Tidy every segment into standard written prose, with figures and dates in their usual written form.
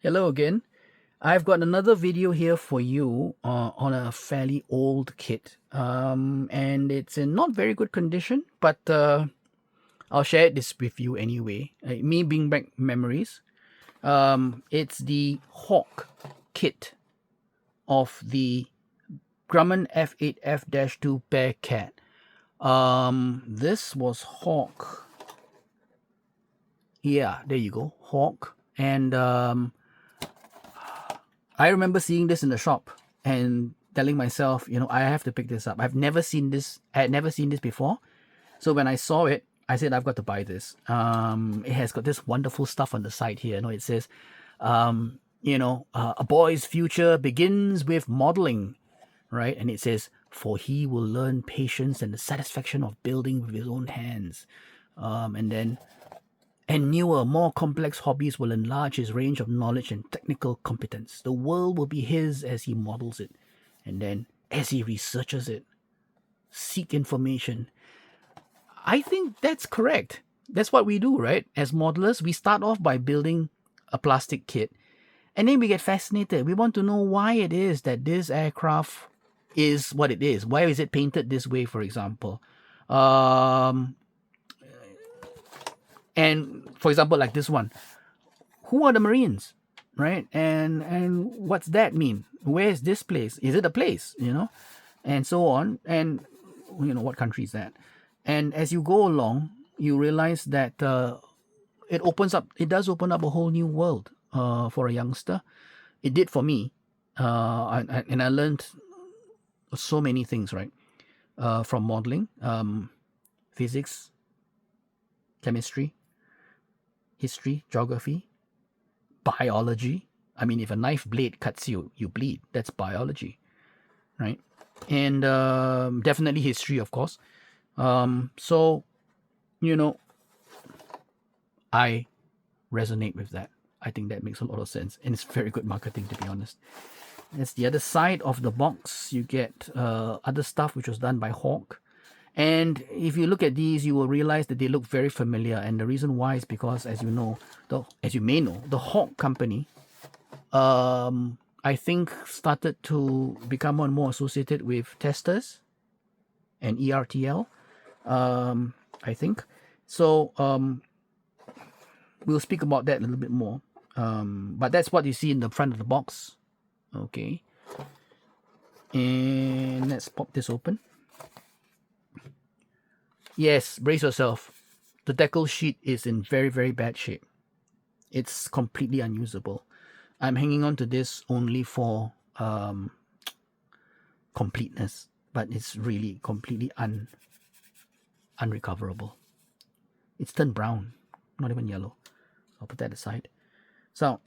Hello again. I've got another video here for you on a fairly old kit. And it's in not very good condition, but I'll share this with you anyway. Me bring back memories. It's the Hawk kit of the Grumman F8F-2 Bearcat. This was Hawk. Yeah, there you go, Hawk. And I remember seeing this in the shop and telling myself, I have to pick this up. I've never seen this. I had never seen this before. So when I saw it, I said, I've got to buy this. It has got this wonderful stuff on the side here. It says, a boy's future begins with modeling, right? And it says, for he will learn patience and the satisfaction of building with his own hands. And newer, more complex hobbies will enlarge his range of knowledge and technical competence. The world will be his as he models it, and then as he researches it. Seek information. I think that's correct. That's what we do, right? As modelers, we start off by building a plastic kit, and then we get fascinated. We want to know why it is that this aircraft is what it is. Why is it painted this way, for example? And for example, like this one, who are the Marines, right? And what's that mean? Where's this place? Is it a place? And so on. And what country is that? And as you go along, you realize that it does open up a whole new world for a youngster. It did for me, and I learned so many things, right? From modeling, physics, chemistry, history, geography, biology. I mean, if a knife blade cuts you, you bleed. That's biology, right? And definitely history, of course. So, I resonate with that. I think that makes a lot of sense. And it's very good marketing, to be honest. That's the other side of the box. You get other stuff which was done by Hawk. And if you look at these, you will realize that they look very familiar. And the reason why is because, as you may know, the Hawk company, I think, started to become more and more associated with testers and ERTL, I think. So we'll speak about that a little bit more. But that's what you see in the front of the box. Okay. And let's pop this open. Yes, brace yourself. The decal sheet is in very, very bad shape. It's completely unusable. I'm hanging on to this only for completeness, but it's really completely unrecoverable. It's turned brown, not even yellow. I'll put that aside. So,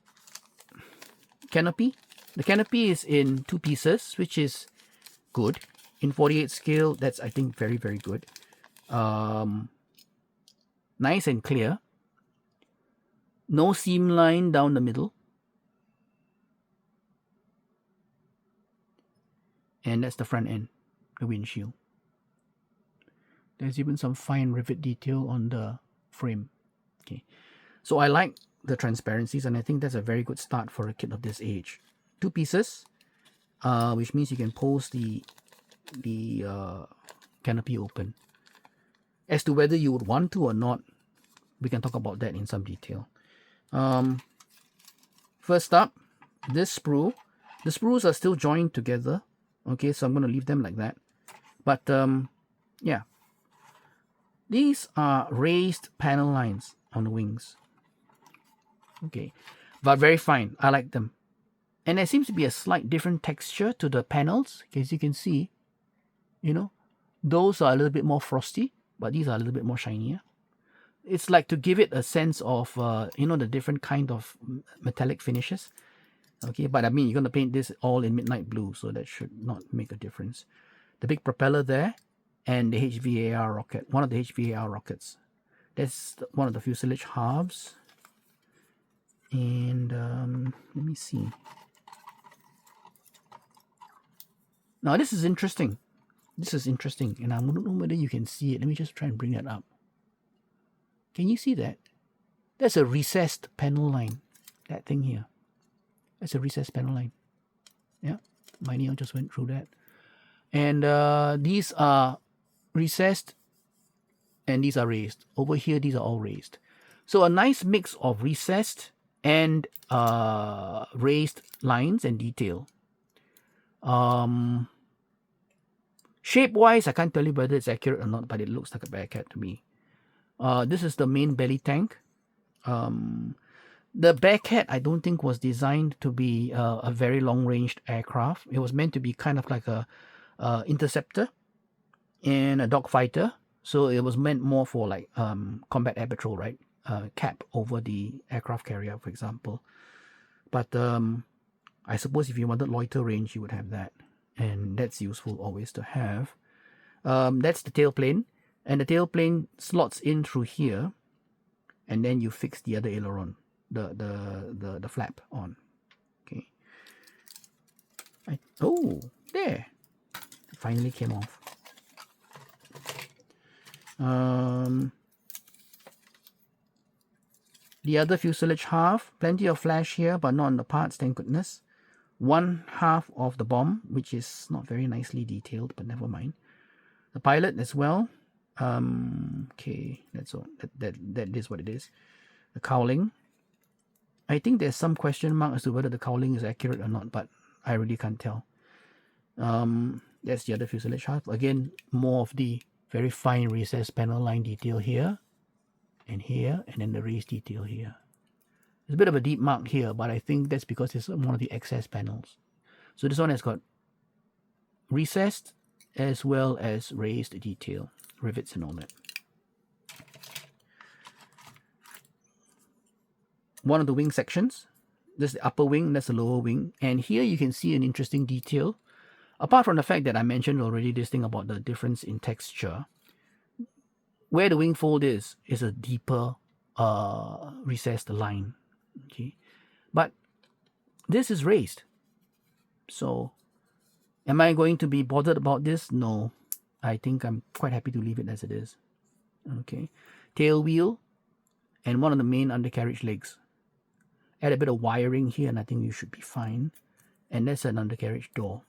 canopy. The canopy is in 2 pieces, which is good. In 48 scale, that's, I think, very, very good. Nice and clear. No seam line down the middle. And that's the front end, the windshield. There's even some fine rivet detail on the frame. Okay, so I like the transparencies, and I think that's a very good start for a kit of this age. 2 pieces, which means you can pose the canopy open. As to whether you would want to or not, we can talk about that in some detail. First up, this sprue. The sprues are still joined together. Okay, so I'm going to leave them like that. But yeah, these are raised panel lines on the wings. Okay, but very fine. I like them. And there seems to be a slight different texture to the panels. As you can see, those are a little bit more frosty, but these are a little bit more shinier. It's like to give it a sense of, the different kind of metallic finishes. Okay, but I mean, you're going to paint this all in midnight blue, so that should not make a difference. The big propeller there, and the HVAR rocket, one of the HVAR rockets. That's one of the fuselage halves. And let me see. Now, this is interesting. And I don't know whether you can see it. Let me just try and bring that up. Can you see that? That's a recessed panel line, that thing here. That's a recessed panel line. Yeah, my neon just went through that. And these are recessed and these are raised. Over here, these are all raised. So a nice mix of recessed and raised lines and detail. Shape-wise, I can't tell you whether it's accurate or not, but it looks like a Bearcat to me. This is the main belly tank. The Bearcat, I don't think, was designed to be a very long-ranged aircraft. It was meant to be kind of like a interceptor and a dogfighter. So it was meant more for like combat air patrol, right? Cap over the aircraft carrier, for example. But I suppose if you wanted loiter range, you would have that. And that's useful always to have. That's the tailplane. And the tailplane slots in through here. And then you fix the other aileron, the flap on. Okay. Oh, there. It finally came off. The other fuselage half, plenty of flash here, but not on the parts, thank goodness. One half of the bomb, which is not very nicely detailed, but never mind. The pilot as well. Okay, that's all. That is what it is. The cowling. I think there's some question mark as to whether the cowling is accurate or not, but I really can't tell. That's the other fuselage half. Again, more of the very fine recessed panel line detail here, and then the raised detail here. There's a bit of a deep mark here, but I think that's because it's one of the excess panels. So this one has got recessed as well as raised detail, rivets and all that. One of the wing sections. This is the upper wing, that's the lower wing. And here you can see an interesting detail. Apart from the fact that I mentioned already this thing about the difference in texture, where the wing fold is a deeper recessed line. Okay, but this is raised. So am I going to be bothered about this? No, I think I'm quite happy to leave it as it is. Okay, tail wheel and one of the main undercarriage legs. Add a bit of wiring here and I think you should be fine. And that's an undercarriage door.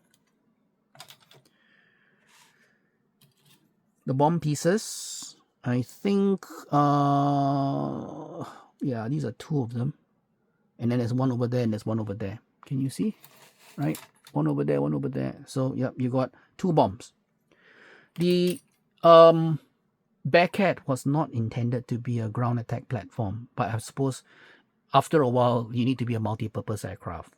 The bomb pieces, I think, yeah, these are two of them. And then there's one over there and there's one over there. Can you see? Right? One over there, one over there. So, yep, you got two bombs. The Bearcat was not intended to be a ground attack platform, but I suppose after a while, you need to be a multi-purpose aircraft,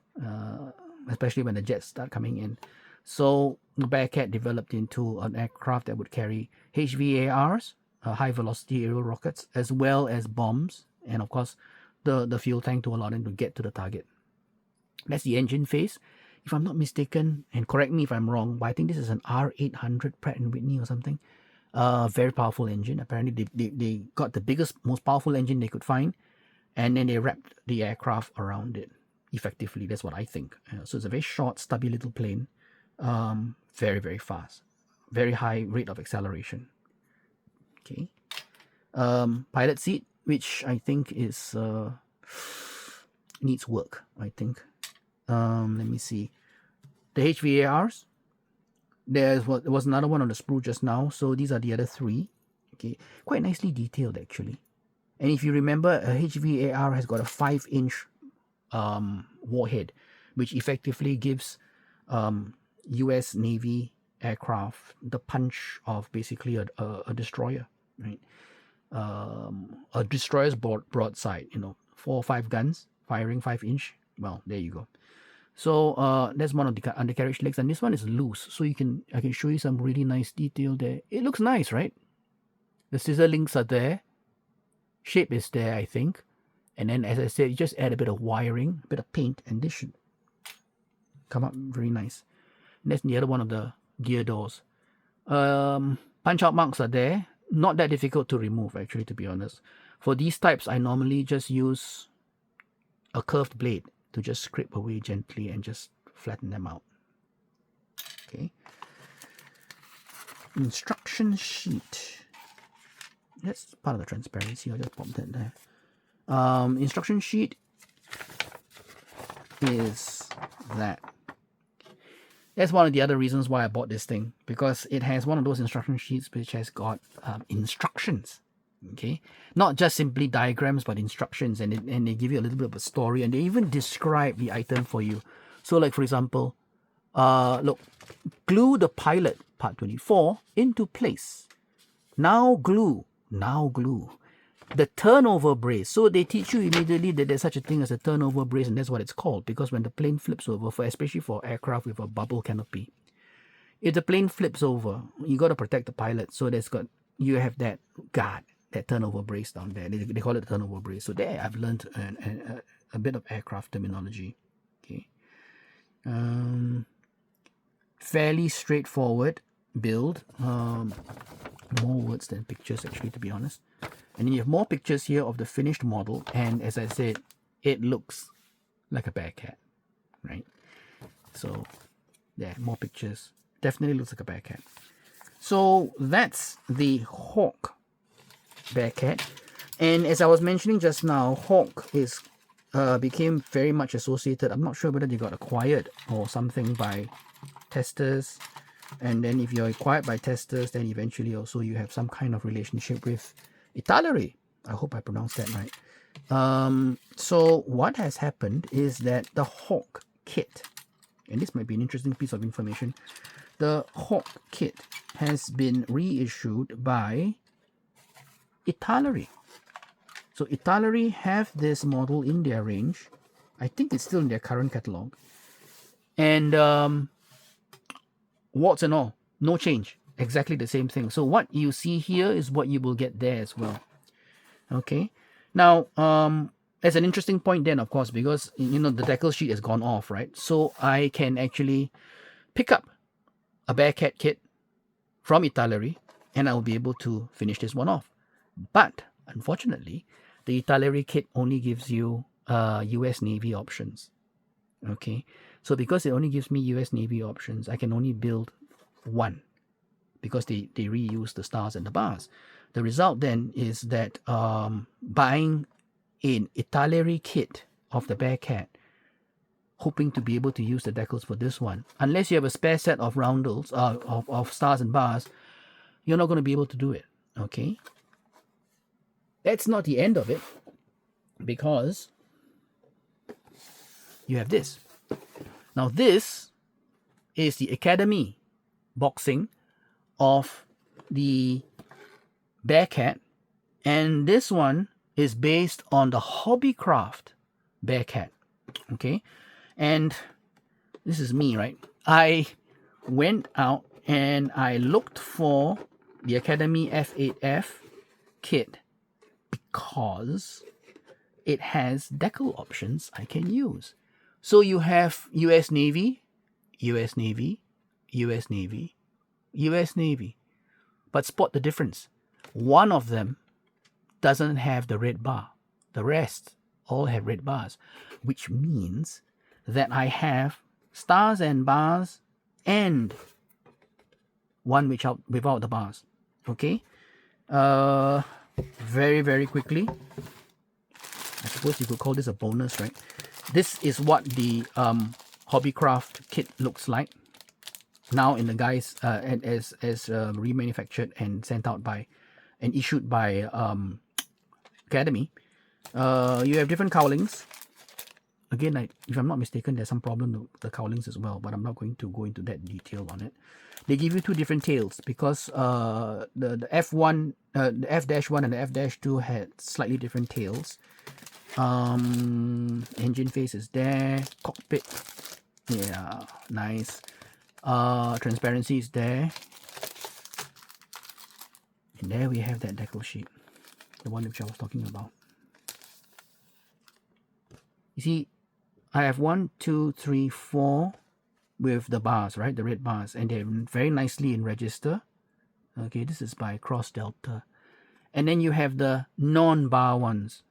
especially when the jets start coming in. So the Bearcat developed into an aircraft that would carry HVARs, high-velocity aerial rockets, as well as bombs, and of course, the fuel tank to allow them to get to the target. That's the engine phase. If I'm not mistaken, and correct me if I'm wrong, but I think this is an R800 Pratt & Whitney or something. Very powerful engine. Apparently, they got the biggest, most powerful engine they could find, and then they wrapped the aircraft around it effectively. That's what I think. So it's a very short, stubby little plane. Very, very fast. Very high rate of acceleration. Okay. Pilot seat, which I think is needs work, I think. Let me see. The HVARs. There was another one on the sprue just now. So these are the other three. Okay. Quite nicely detailed, actually. And if you remember, a HVAR has got a 5-inch warhead, which effectively gives US Navy aircraft the punch of basically a destroyer, right? A destroyer's broadside, 4 or 5 guns firing 5-inch. Well, there you go. So that's one of the undercarriage legs, and this one is loose, so I can show you some really nice detail there. It looks nice, right? The scissor links are there. Shape is there, I think. And then, as I said, you just add a bit of wiring, a bit of paint, and this should come up very nice. And that's the other one of the gear doors. Punch-out marks are there. Not that difficult to remove, actually, to be honest. For these types, I normally just use a curved blade to just scrape away gently and just flatten them out. Okay. Instruction sheet. That's part of the transparency. I'll just pop that there. Instruction sheet. is that. That's one of the other reasons why I bought this thing, because it has one of those instruction sheets which has got instructions. Okay, not just simply diagrams, but instructions, and they give you a little bit of a story, and they even describe the item for you. So, like for example, look, glue the pilot part 24 into place. Now glue the turnover brace. So they teach you immediately that there's such a thing as a turnover brace, and that's what it's called, because when the plane flips over, especially for aircraft with a bubble canopy, if the plane flips over, you got to protect the pilot. So you have that guard, that turnover brace down there. They call it the turnover brace. So there I've learned a bit of aircraft terminology. Okay, fairly straightforward build. More words than pictures, actually, to be honest. And then you have more pictures here of the finished model, and as I said, it looks like a Bearcat, right? So there, more pictures. Definitely looks like a Bearcat. So that's the Hawk Bearcat. And as I was mentioning just now, Hawk is became very much associated. I'm not sure whether they got acquired or something by testers. And then if you're acquired by testers, then eventually also you have some kind of relationship with Italeri. I hope I pronounced that right. So what has happened is that the Hawk kit, and this might be an interesting piece of information, the Hawk kit has been reissued by Italeri. So Italeri have this model in their range. I think it's still in their current catalog. And warts and all, no change, exactly the same thing. So what you see here is what you will get there as well. Okay, now as an interesting point then, of course, because the decal sheet has gone off, right? So I can actually pick up a Bearcat kit from Italeri, and I'll be able to finish this one off. But unfortunately, the Italeri kit only gives you US Navy options. Okay, so because it only gives me US Navy options, I can only build one, because they reuse the stars and the bars. The result then is that buying an Italeri kit of the Bearcat, hoping to be able to use the decals for this one, unless you have a spare set of roundels, of stars and bars, you're not going to be able to do it. Okay, that's not the end of it, because you have this. Now this is the Academy boxing of the Bearcat, and this one is based on the Hobbycraft Bearcat. Okay, and this is me, right? I went out and I looked for the Academy F8F kit because it has decal options I can use. So you have US Navy, US Navy, US Navy, US Navy. But spot the difference. One of them doesn't have the red bar. The rest all have red bars, which means that I have stars and bars and one without the bars. Okay? Very, very quickly. I suppose you could call this a bonus, right? This is what the Hobbycraft kit looks like now in the guise as remanufactured and sent out by and issued by Academy. You have different cowlings. Again, if I'm not mistaken, there's some problem with the cowlings as well, but I'm not going to go into that detail on it. They give you two different tails because the F1, the F-1 and the F-2 had slightly different tails. Engine face is there, cockpit, yeah, nice. Transparency is there, and there we have that decal sheet, the one which I was talking about. You see, I have 1, 2, 3, 4 with the bars, right? The red bars, and they're very nicely in register. Okay, this is by Cross Delta. And then you have the non-bar ones.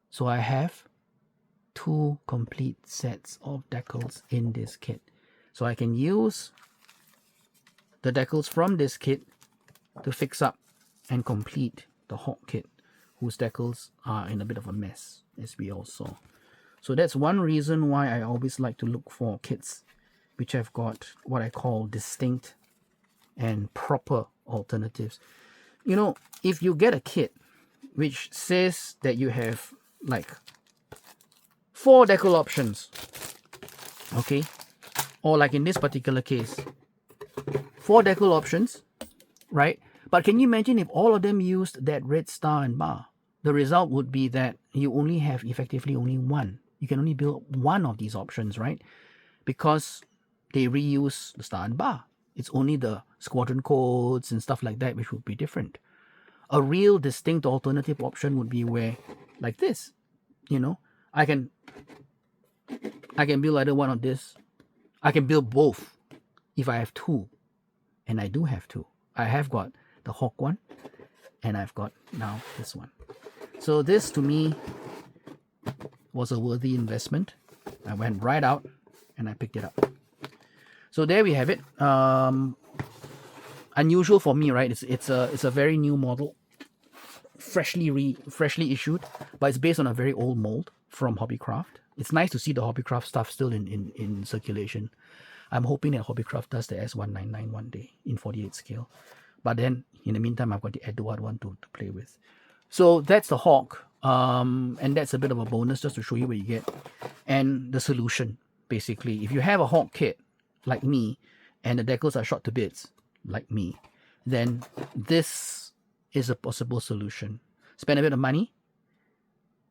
So I have 2 complete sets of decals in this kit. So I can use the decals from this kit to fix up and complete the Hawk kit, whose decals are in a bit of a mess, as we all saw. So that's one reason why I always like to look for kits which have got what I call distinct and proper alternatives. You know, if you get a kit which says that you have like 4 decal options, okay, or like in this particular case, 4 decal options, right? But can you imagine if all of them used that red star and bar? The result would be that you only have effectively only one. You can only build one of these options, right? Because they reuse the star and bar. It's only the squadron codes and stuff like that which would be different. A real distinct alternative option would be where, like this, you know, I can build either one of this. I can build both if I have 2, and I do have 2. I have got the Hawk one, and I've got now this one. So this to me was a worthy investment. I went right out and I picked it up. So there we have it. Unusual for me, right? It's a very new model, freshly issued, but it's based on a very old mold from Hobbycraft. It's nice to see the Hobbycraft stuff still in circulation. I'm hoping that Hobbycraft does the S199 one day in 48 scale. But then, in the meantime, I've got the Edward one to play with. So that's the Hawk. And that's a bit of a bonus just to show you what you get. And the solution, basically. If you have a Hawk kit, like me, and the decals are shot to bits, like me, then this is a possible solution. Spend a bit of money,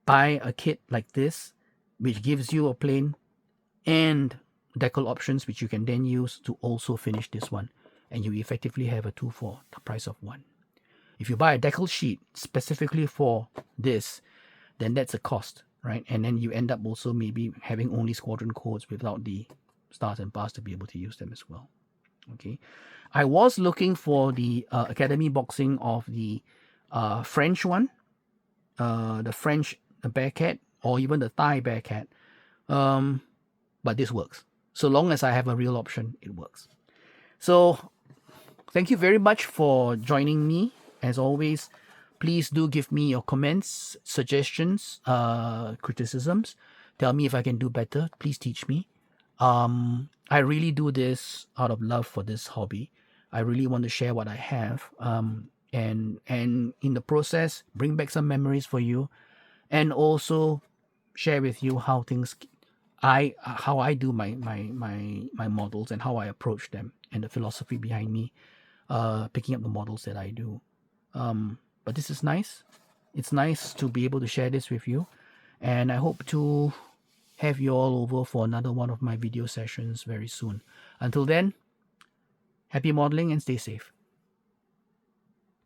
buy a kit like this, which gives you a plane and decal options, which you can then use to also finish this one. And you effectively have a 2 for the price of 1. If you buy a decal sheet specifically for this, then that's a cost, right? And then you end up also maybe having only squadron codes without the stars and bars to be able to use them as well. Okay, I was looking for the Academy boxing of the French one, the French Bearcat, or even the Thai Bearcat, but this works. So long as I have a real option, it works. So thank you very much for joining me. As always, please do give me your comments, suggestions, criticisms. Tell me if I can do better. Please teach me. I really do this out of love for this hobby. I really want to share what I have, and in the process, bring back some memories for you, and also share with you how I do my models and how I approach them and the philosophy behind me picking up the models that I do. But this is nice. It's nice to be able to share this with you, and I hope to have you all over for another one of my video sessions very soon. Until then, happy modeling and stay safe.